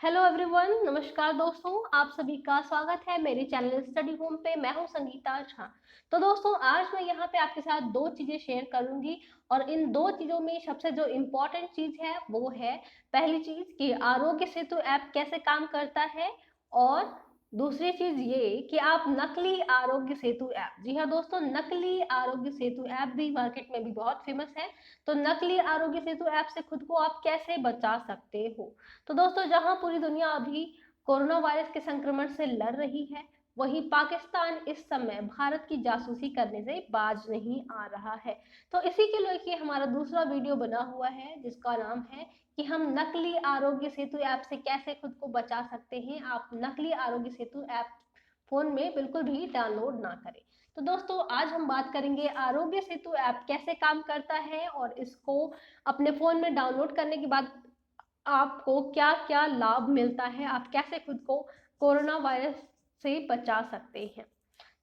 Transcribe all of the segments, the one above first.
Hello everyone, नमस्कार दोस्तों। आप सभी का स्वागत है मेरे चैनल स्टडी होम पे। मैं हूं संगीता झा। तो दोस्तों, आज मैं यहाँ पे आपके साथ दो चीजें शेयर करूंगी और इन दो चीजों में सबसे जो इम्पोर्टेंट चीज है वो है, पहली चीज कि आरोग्य सेतु ऐप कैसे काम करता है, और दूसरी चीज ये कि आप नकली आरोग्य सेतु ऐप, जी हाँ दोस्तों, नकली आरोग्य सेतु ऐप भी मार्केट में भी बहुत फेमस है। तो नकली आरोग्य सेतु ऐप से खुद को आप कैसे बचा सकते हो। तो दोस्तों, जहां पूरी दुनिया अभी कोरोना वायरस के संक्रमण से लड़ रही है, वहीं पाकिस्तान इस समय भारत की जासूसी करने से बाज नहीं आ रहा है। तो इसी के लेके हमारा दूसरा वीडियो बना हुआ है, जिसका नाम है कि हम नकली आरोग्य सेतु ऐप से कैसे खुद को बचा सकते हैं। आप नकली आरोग्य सेतु ऐप फोन में बिल्कुल भी डाउनलोड ना करें। तो दोस्तों, आज हम बात करेंगे आरोग्य सेतु ऐप कैसे काम करता है और इसको अपने फोन में डाउनलोड करने के बाद आपको क्या क्या लाभ मिलता है, आप कैसे खुद को कोरोना वायरस से बचा सकते हैं।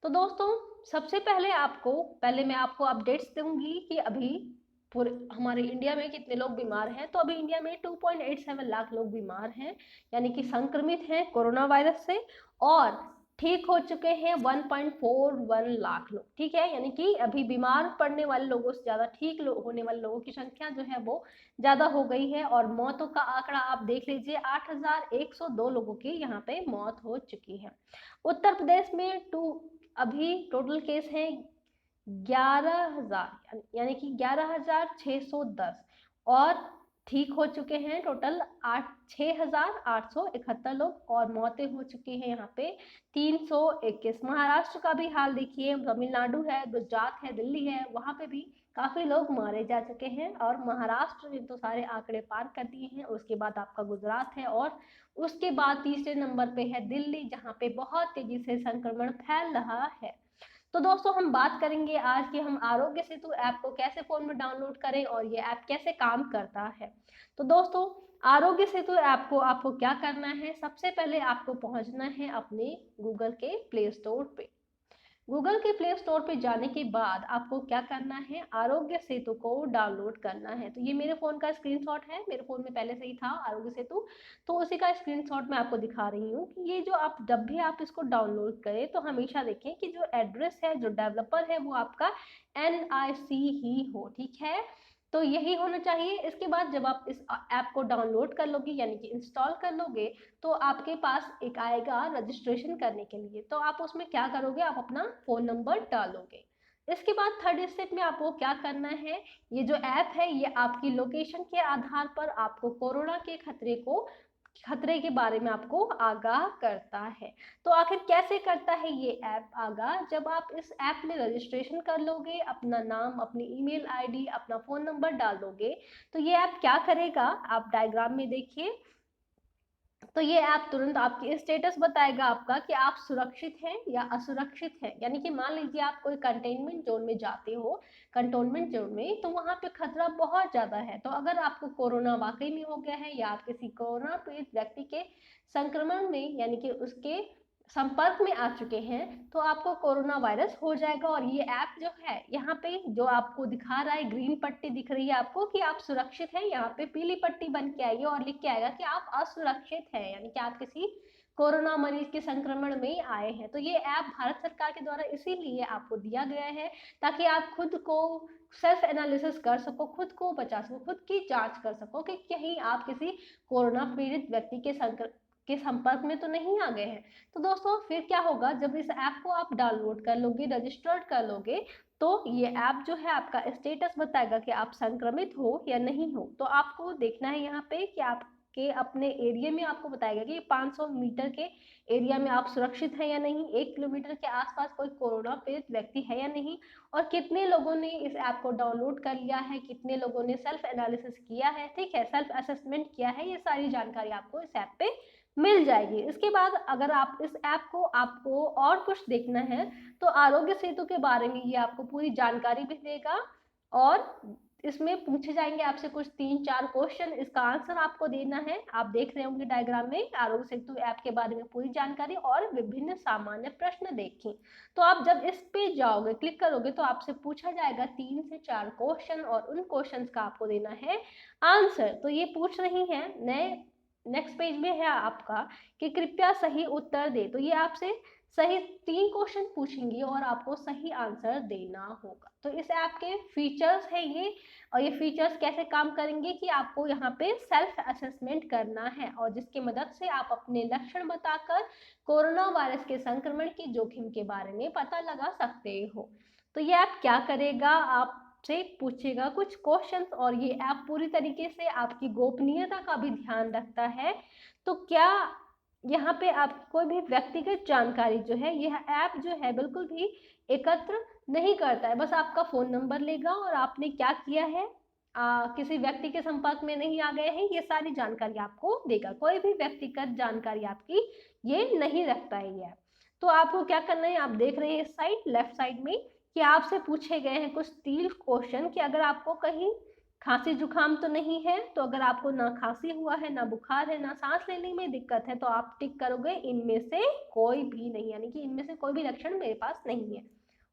तो दोस्तों, सबसे पहले मैं आपको अपडेट्स दूंगी कि अभी पूरे हमारे इंडिया में कितने लोग बीमार हैं। तो अभी इंडिया में 2.87 लाख लोग बीमार हैं, यानी कि संक्रमित हैं कोरोना वायरस से, और ठीक हो चुके हैं 1.41 लाख लोग। ठीक है, यानी कि अभी बीमार पड़ने वाले लोगों से ज्यादा ठीक होने वाले लोगों की संख्या जो है वो ज्यादा हो गई है। और मौतों का आंकड़ा आप देख लीजिए, 8,102 लोगों की यहाँ पे मौत हो चुकी है। उत्तर प्रदेश में अभी टोटल केस है 11,000, यानी कि 11,610, और ठीक हो चुके हैं टोटल 6,871 लोग, और मौतें हो चुकी हैं यहाँ पे 321। महाराष्ट्र का भी हाल देखिए, तमिलनाडु है, गुजरात है, दिल्ली है, वहां पे भी काफी लोग मारे जा चुके हैं। और महाराष्ट्र ने तो सारे आंकड़े पार कर दिए हैं, उसके बाद आपका गुजरात है, और उसके बाद तीसरे नंबर पे है दिल्ली, जहाँ पे बहुत तेजी से संक्रमण फैल रहा है। तो दोस्तों, हम बात करेंगे आज कि हम आरोग्य सेतु ऐप को कैसे फोन में डाउनलोड करें और ये ऐप कैसे काम करता है। तो दोस्तों, आरोग्य सेतु ऐप को आपको क्या करना है, सबसे पहले आपको पहुंचना है अपने गूगल के प्ले स्टोर पे। गूगल के प्ले स्टोर पे जाने के बाद आपको क्या करना है, आरोग्य सेतु को डाउनलोड करना है। तो ये मेरे फोन का स्क्रीनशॉट है, मेरे फोन में पहले से ही था आरोग्य सेतु, तो उसी का स्क्रीनशॉट मैं आपको दिखा रही हूँ कि ये जो आप जब भी आप इसको डाउनलोड करें तो हमेशा देखें कि जो एड्रेस है, जो डेवलपर है, वो आपका NIC ही हो। ठीक है, तो यही होना चाहिए। इसके बाद जब आप इस ऐप को डाउनलोड कर लोगे, यानी कि इंस्टॉल कर लोगे, तो आपके पास एक आएगा रजिस्ट्रेशन करने के लिए। तो आप उसमें क्या करोगे, आप अपना फोन नंबर डालोगे। इसके बाद थर्ड स्टेप में आपको क्या करना है, ये जो ऐप है ये आपकी लोकेशन के आधार पर आपको कोरोना के खतरे के बारे में आपको आगाह करता है। तो आखिर कैसे करता है ये ऐप आगाह, जब आप इस ऐप में रजिस्ट्रेशन कर लोगे, अपना नाम, अपनी ईमेल आईडी, अपना फोन नंबर डाल दोगे, तो ये ऐप क्या करेगा, आप डायग्राम में देखिए। तो ये ऐप तुरंत आपकी स्टेटस बताएगा आपका कि आप सुरक्षित हैं या असुरक्षित हैं। यानी कि मान लीजिए आप कोई कंटेनमेंट जोन में जाते हो, कंटोनमेंट जोन में, तो वहां पे खतरा बहुत ज्यादा है। तो अगर आपको कोरोना वाकई में हो गया है या आप किसी कोरोना पीड़ित व्यक्ति के संक्रमण में, यानी कि उसके संपर्क में आ चुके हैं, तो आपको कोरोना वायरस हो जाएगा। और ये ऐप जो है, यहाँ पे जो आपको दिखा रहा है, ग्रीन पट्टी दिख रही है आपको कि आप सुरक्षित हैं, यहाँ पे पीली पट्टी बन के आएगी और लिख के आएगा कि आप असुरक्षित हैं, यानी कि आप किसी कोरोना मरीज के संक्रमण में आए हैं। तो ये ऐप भारत सरकार के द्वारा इसीलिए आपको दिया गया है, ताकि आप खुद को सेल्फ एनालिसिस कर सको, खुद को बचा सको, खुद की जांच कर सको कि कहीं आप किसी कोरोना पीड़ित व्यक्ति के संपर्क में तो नहीं आ गए हैं। तो दोस्तों, फिर क्या होगा, जब इस ऐप को आप डाउनलोड कर लोगे, रजिस्टर्ड कर लोगे, तो ये ऐप जो है आपका स्टेटस बताएगा कि आप संक्रमित हो या नहीं हो। तो आपको देखना है यहाँ पे कि आपके अपने एरिया में आपको बताएगा कि 500 मीटर के एरिया में आप सुरक्षित हैं या नहीं, 1 किलोमीटर के आसपास कोई कोरोना पीड़ित व्यक्ति है या नहीं, और कितने लोगों ने इस ऐप को डाउनलोड कर लिया है, कितने लोगों ने सेल्फ एनालिसिस किया है, ठीक है, सेल्फ असेसमेंट किया है। ये सारी जानकारी आपको इस ऐप पे मिल जाएगी। इसके बाद अगर आप इस ऐप को, आपको और कुछ देखना है, तो आरोग्य सेतु के बारे में ये आपको पूरी जानकारी भी देगा, और इसमें पूछे जाएंगे आपसे कुछ 3-4 क्वेश्चन, इसका आंसर आपको देना है। आप देख रहे होंगे डायग्राम में आरोग्य सेतु ऐप के बारे में पूरी जानकारी और विभिन्न सामान्य प्रश्न देखें। तो आप जब इस पे जाओगे, क्लिक करोगे, तो आपसे पूछा जाएगा 3 से 4 क्वेश्चन, और उन क्वेश्चन का आपको देना है आंसर। तो ये पूछ रही है, नए नेक्स्ट पेज में है आपका कि कृपया सही उत्तर दे। तो ये आपसे सही 3 क्वेश्चन पूछेंगी और आपको सही आंसर देना होगा। तो इस ऐप के फीचर्स है ये, और ये फीचर्स कैसे काम करेंगे कि आपको यहाँ पे सेल्फ असेसमेंट करना है, और जिसकी मदद से आप अपने लक्षण बताकर कोरोना वायरस के संक्रमण की जोखिम के बारे में पता लगा सकते हो। तो ये ऐप क्या करेगा, आपसे पूछेगा कुछ क्वेश्चंस, और ये ऐप पूरी तरीके से आपकी गोपनीयता का भी ध्यान रखता है। तो क्या यहाँ पे आप कोई भी व्यक्तिगत जानकारी जो है, यह ऐप जो है बिल्कुल भी एकत्र नहीं करता है। बस आपका फोन नंबर लेगा और आपने क्या किया है, किसी व्यक्ति के संपर्क में नहीं आ गए हैं, ये सारी जानकारी आपको देगा। कोई भी व्यक्तिगत जानकारी आपकी ये नहीं रखता है ये ऐप। तो आपको क्या करना है, आप देख रहे हैं इस साइड लेफ्ट साइड में कि आपसे पूछे गए हैं कुछ 3 क्वेश्चन कि अगर आपको कहीं खांसी जुकाम तो नहीं है, तो अगर आपको ना खांसी हुआ है, ना बुखार है, ना सांस लेने में दिक्कत है, तो आप टिक करोगे इनमें से कोई भी नहीं, यानी कि इनमें से कोई भी लक्षण मेरे पास नहीं है।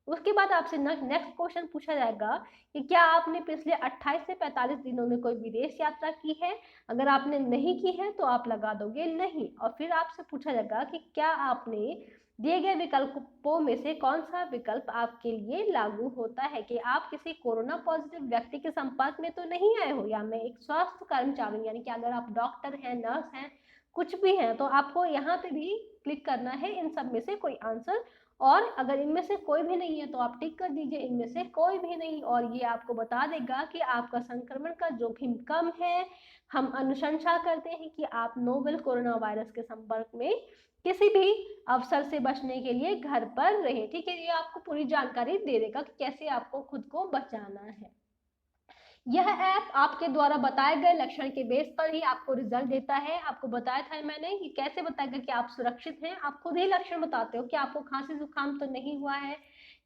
उसके बाद आपसे नेक्स्ट क्वेश्चन पूछा जाएगा कि क्या आपने पिछले 28 से 45 दिनों में कोई विदेश यात्रा की है। अगर आपने नहीं की है तो आप लगा दोगे नहीं। और फिर आपसे पूछा जाएगा कि क्या आपने दिए गए विकल्पों में से कौन सा विकल्प आपके लिए लागू होता है, कि आप किसी कोरोना पॉजिटिव व्यक्ति के संपर्क में तो नहीं आए हो, या मैं एक स्वास्थ्य कर्मचारी हूँ, यानी कि अगर आप डॉक्टर हैं, नर्स हैं, कुछ भी हैं, तो आपको यहाँ पे भी क्लिक करना है इन सब में से कोई आंसर। और अगर इनमें से कोई भी नहीं है तो आप टिक कर दीजिए इनमें से कोई भी नहीं, और ये आपको बता देगा कि आपका संक्रमण का जोखिम कम है। हम अनुशंसा करते हैं कि आप नोवेल कोरोना वायरस के संपर्क में किसी भी अवसर से बचने के लिए घर पर रहें। ठीक है, ये आपको पूरी जानकारी दे देगा कि कैसे आपको खुद को बचाना है। यह ऐप आपके द्वारा बताए गए लक्षण के बेस पर ही आपको रिजल्ट देता है। आपको बताया था मैंने कि कैसे बताएगा कि आप सुरक्षित हैं। आप खुद ही लक्षण बताते हो कि आपको खांसी जुकाम तो नहीं हुआ है,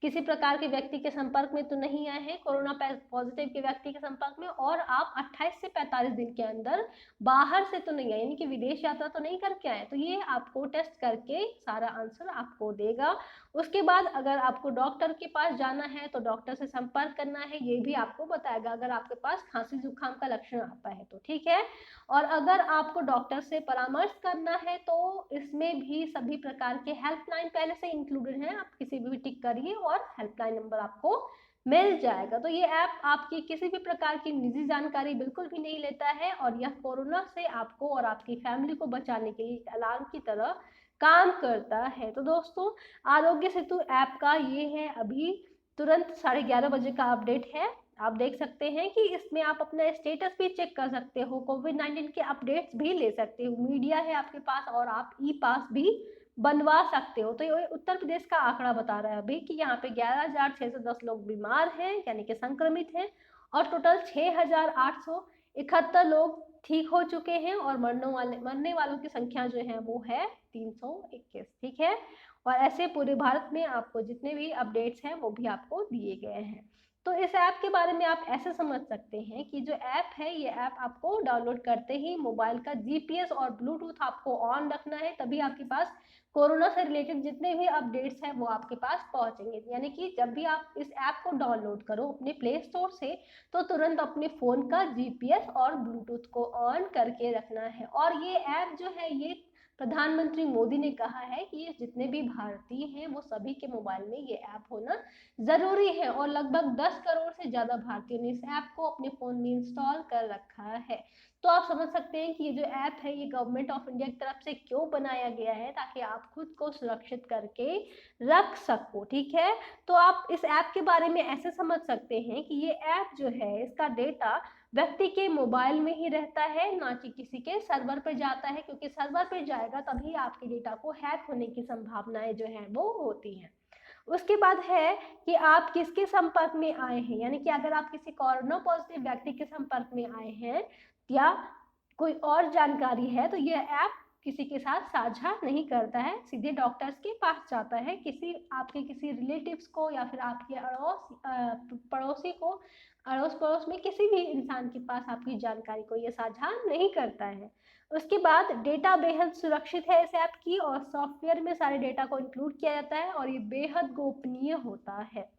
किसी प्रकार के व्यक्ति के संपर्क में तो नहीं आए हैं, कोरोना पॉजिटिव के व्यक्ति के संपर्क में, और आप 28 से 45 दिन के अंदर बाहर से तो नहीं आए, यानी कि विदेश यात्रा तो नहीं करके आए। तो ये आपको टेस्ट करके सारा आंसर आपको देगा। उसके बाद अगर आपको डॉक्टर के पास जाना है तो डॉक्टर से संपर्क करना है, ये भी आपको बताएगा अगर आपके पास खांसी जुकाम का लक्षण आता है तो। ठीक है, और अगर आपको डॉक्टर से परामर्श करना है तो इसमें भी सभी प्रकार के हेल्पलाइन पहले से इंक्लूडेड हैं, आप किसी भी टिक करिए और हेल्पलाइन नंबर आपको मिल जाएगा। तो ये ऐप आपकी किसी भी प्रकार की निजी जानकारी बिल्कुल भी नहीं लेता है, और यह कोरोना से आपको और आपकी फैमिली को बचाने के लिए अलार्म की तरह काम करता है। तो दोस्तों, आरोग्य सेतु ऐप का ये है अभी तुरंत 11:30 बजे का अपडेट है। आप देख सकते हैं कि इसमें आप अपना स्टेटस भी चेक कर सकते हो, कोविड-19 के अपडेट्स भी ले सकते हो, मीडिया है आपके पास, और आप ई पास भी बनवा सकते हो। तो ये उत्तर प्रदेश का आंकड़ा बता रहा है अभी कि यहाँ पे 11,610 लोग बीमार हैं, यानी कि संक्रमित हैं, और टोटल 6,871 लोग ठीक हो चुके हैं, और मरने वालों की संख्या जो है वो है 321। ठीक है, और ऐसे पूरे भारत में आपको जितने भी अपडेट्स हैं वो भी आपको दिए गए हैं। तो इस ऐप के बारे में आप ऐसे समझ सकते हैं कि जो ऐप है, ये ऐप आपको डाउनलोड करते ही मोबाइल का जीपीएस और ब्लूटूथ आपको ऑन रखना है, तभी आपके पास कोरोना से रिलेटेड जितने भी अपडेट्स हैं वो आपके पास पहुंचेंगे। यानी कि जब भी आप इस ऐप को डाउनलोड करो अपने प्ले स्टोर से, तो तुरंत अपने फ़ोन का जीपीएस और ब्लूटूथ को ऑन करके रखना है। और ये ऐप जो है, ये प्रधानमंत्री मोदी ने कहा है कि ये जितने भी भारतीय हैं वो सभी के मोबाइल में ये ऐप होना ज़रूरी है, और लगभग 10 करोड़ से ज़्यादा भारतीयों ने इस ऐप को अपने फ़ोन में इंस्टॉल कर रखा है। तो आप समझ सकते हैं कि ये जो ऐप है ये गवर्नमेंट ऑफ इंडिया की तरफ से क्यों बनाया गया है, ताकि आप खुद को सुरक्षित करके रख सको। ठीक है, तो आप इस ऐप के बारे में ऐसे समझ सकते हैं कि ये ऐप जो है, इसका डेटा व्यक्ति के मोबाइल में ही रहता है, ना कि किसी के सर्वर पर जाता है, क्योंकि सर्वर पर जाएगा तभी आपके डेटा को हैक होने की संभावनाएं जो है वो होती हैं। उसके बाद है कि आप किसके संपर्क में आए हैं, यानी कि अगर आप किसी कोरोना पॉजिटिव व्यक्ति के संपर्क में आए हैं या कोई और जानकारी है, तो यह ऐप किसी के साथ साझा नहीं करता है, सीधे डॉक्टर्स के पास जाता है। किसी रिलेटिव्स को या फिर आपके पड़ोसी को, अड़ोस पड़ोस में किसी भी इंसान के पास आपकी जानकारी को ये साझा नहीं करता है। उसके बाद डेटा बेहद सुरक्षित है इस ऐप की, और सॉफ्टवेयर में सारे डेटा को इंक्लूड किया जाता है, और ये बेहद गोपनीय होता है।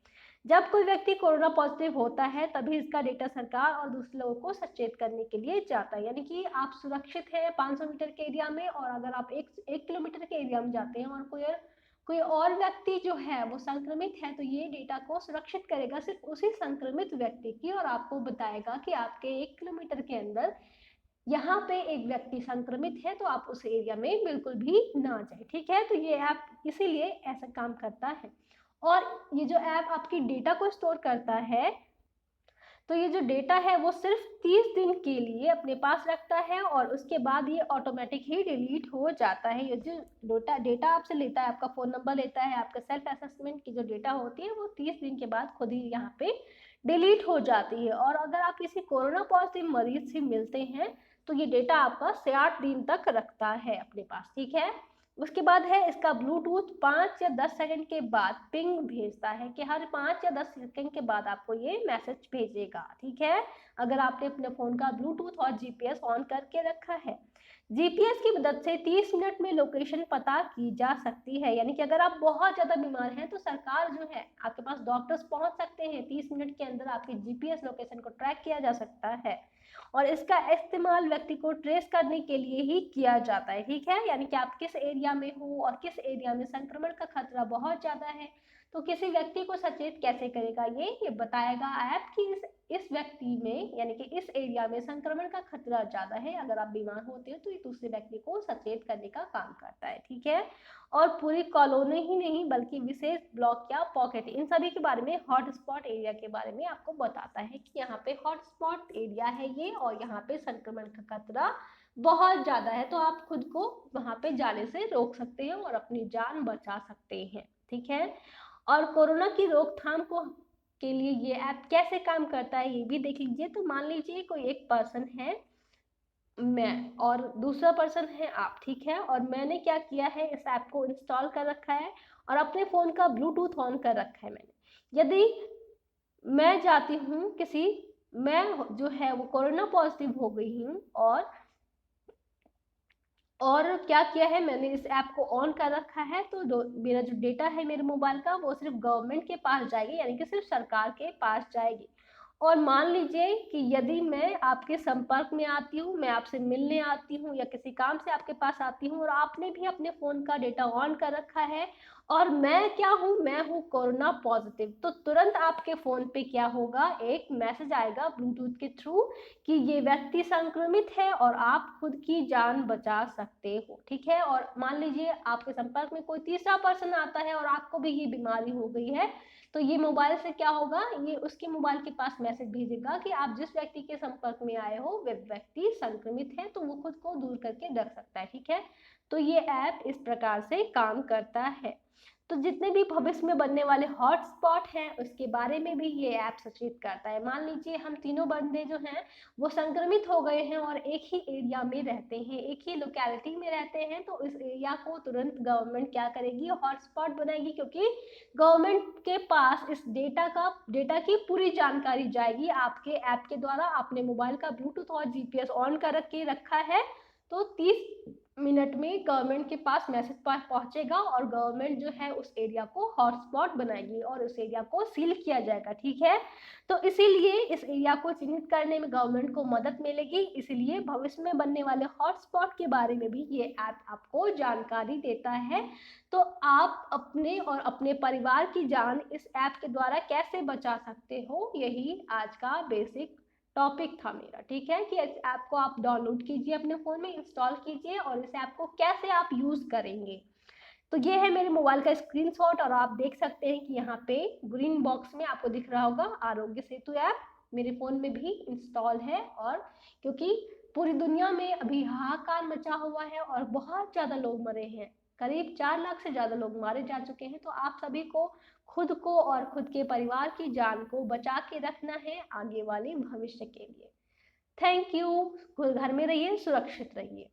जब कोई व्यक्ति कोरोना पॉजिटिव होता है तभी इसका डेटा सरकार और दूसरे लोगों को सचेत करने के लिए जाता है। यानी कि आप सुरक्षित हैं 500 मीटर के एरिया में, और अगर आप एक किलोमीटर के एरिया में जाते हैं और कोई और व्यक्ति जो है वो संक्रमित है, तो ये डेटा को सुरक्षित करेगा सिर्फ उसी संक्रमित व्यक्ति की, और आपको बताएगा कि आपके 1 किलोमीटर के अंदर यहाँ पे एक व्यक्ति संक्रमित है, तो आप उस एरिया में बिल्कुल भी ना जाए। ठीक है, तो ये ऐप इसीलिए ऐसा काम करता है। और ये जो ऐप आपकी डेटा को स्टोर करता है, तो ये जो डेटा है वो सिर्फ 30 दिन के लिए अपने पास रखता है, और उसके बाद ये ऑटोमेटिक ही डिलीट हो जाता है। ये जो डेटा आपसे लेता है, आपका फ़ोन नंबर लेता है, आपका सेल्फ असेसमेंट की जो डेटा होती है वो 30 दिन के बाद खुद ही यहाँ पे डिलीट हो जाती है। और अगर आप किसी कोरोना पॉजिटिव मरीज से मिलते हैं तो ये डेटा आपका 60 दिन तक रखता है अपने पास। ठीक है, उसके बाद है इसका ब्लूटूथ 5 या 10 सेकंड के बाद पिंग भेजता है, कि हर 5 या 10 सेकंड के बाद आपको ये मैसेज भेजेगा। ठीक है, अगर आपने अपने फ़ोन का ब्लूटूथ और जीपीएस ऑन करके रखा है। जीपीएस की मदद से 30 मिनट में लोकेशन पता की जा सकती है। यानी कि अगर आप बहुत ज़्यादा बीमार हैं तो सरकार जो है आपके पास डॉक्टर्स पहुंच सकते हैं, 30 मिनट के अंदर आपकी जीपीएस लोकेशन को ट्रैक किया जा सकता है। और इसका इस्तेमाल व्यक्ति को ट्रेस करने के लिए ही किया जाता है। ठीक है, यानी कि आप किस एरिया में हो और किस एरिया में संक्रमण का खतरा बहुत ज़्यादा है, तो किसी व्यक्ति को सचेत कैसे करेगा, ये बताएगा ऐप कि इस व्यक्ति में, यानी कि इस एरिया में संक्रमण का खतरा ज़्यादा है। अगर आप बीमार होते हो तो ये दूसरे व्यक्ति को सचेत करने का काम करता है। ठीक है, और पूरी कॉलोनी ही नहीं बल्कि विशेष ब्लॉक या पॉकेट, इन सभी के बारे में, हॉटस्पॉट एरिया के बारे में आपको बताता है कि यहाँ पे हॉटस्पॉट एरिया है ये, और यहाँ पे संक्रमण का खतरा बहुत ज़्यादा है, तो आप खुद को वहाँ पे जाने से रोक सकते हैं और अपनी जान बचा सकते हैं। ठीक है, और कोरोना की रोकथाम के लिए ये ऐप कैसे काम करता है ये भी देख लीजिए। तो मान लीजिए कोई एक पर्सन है, मैं, और दूसरा पर्सन है आप। ठीक है, और मैंने क्या किया है, इस ऐप को इंस्टॉल कर रखा है और अपने फ़ोन का ब्लूटूथ ऑन कर रखा है मैंने। यदि मैं जाती हूँ मैं जो है वो कोरोना पॉजिटिव हो गई हूँ, और क्या किया है, मैंने इस ऐप को ऑन कर रखा है, तो मेरा जो डेटा है मेरे मोबाइल का वो सिर्फ गवर्नमेंट के पास जाएगी, यानी कि सिर्फ सरकार के पास जाएगी। और मान लीजिए कि यदि मैं आपके संपर्क में आती हूँ, मैं आपसे मिलने आती हूँ या किसी काम से आपके पास आती हूँ, और आपने भी अपने फ़ोन का डेटा ऑन कर रखा है, और मैं क्या हूँ, मैं हूँ कोरोना पॉजिटिव, तो तुरंत आपके फ़ोन पे क्या होगा, एक मैसेज आएगा ब्लूटूथ के थ्रू कि ये व्यक्ति संक्रमित है और आप खुद की जान बचा सकते हो। ठीक है, और मान लीजिए आपके संपर्क में कोई तीसरा पर्सन आता है और आपको भी ये बीमारी हो गई है, तो ये मोबाइल से क्या होगा, ये उसके मोबाइल के पास मैसेज भेजेगा कि आप जिस व्यक्ति के संपर्क में आए हो वह व्यक्ति संक्रमित है, तो वो खुद को दूर करके रख सकता है। ठीक है, तो ये ऐप इस प्रकार से काम करता है। तो जितने भी भविष्य में बनने वाले हॉटस्पॉट हैं उसके बारे में भी ये ऐप सचेत करता है। मान लीजिए हम तीनों बंदे जो हैं वो संक्रमित हो गए हैं और एक ही एरिया में रहते हैं, एक ही लोकेलिटी में रहते हैं, तो इस एरिया को तुरंत गवर्नमेंट क्या करेगी, हॉटस्पॉट बनाएगी, क्योंकि गवर्नमेंट के पास इस डेटा की पूरी जानकारी जाएगी आपके ऐप के द्वारा। आपने मोबाइल का ब्लूटूथ और जीपीएस ऑन कर के रखा है, तो 30 मिनट में गवर्नमेंट के पास मैसेज पहुंचेगा और गवर्नमेंट जो है उस एरिया को हॉटस्पॉट बनाएगी और उस एरिया को सील किया जाएगा। ठीक है, तो इसीलिए इस एरिया को चिन्हित करने में गवर्नमेंट को मदद मिलेगी, इसलिए भविष्य में बनने वाले हॉटस्पॉट के बारे में भी ये ऐप आपको जानकारी देता है। तो आप अपने और अपने परिवार की जान इस ऐप के द्वारा कैसे बचा सकते हो, यही आज का बेसिक टॉपिक था मेरा। ठीक है, कि इस ऐप को आप डाउनलोड कीजिए, अपने फ़ोन में इंस्टॉल कीजिए, और इस ऐप को कैसे आप यूज़ करेंगे। तो ये है मेरे मोबाइल का स्क्रीनशॉट, और आप देख सकते हैं कि यहाँ पे ग्रीन बॉक्स में आपको दिख रहा होगा आरोग्य सेतु ऐप मेरे फ़ोन में भी इंस्टॉल है। और क्योंकि पूरी दुनिया में अभी हाहाकार मचा हुआ है और बहुत ज़्यादा लोग मरे हैं, करीब 4 लाख से ज़्यादा लोग मारे जा चुके हैं, तो आप सभी को खुद को और खुद के परिवार की जान को बचा के रखना है आगे वाले भविष्य के लिए। Thank you. घर में रहिए, सुरक्षित रहिए।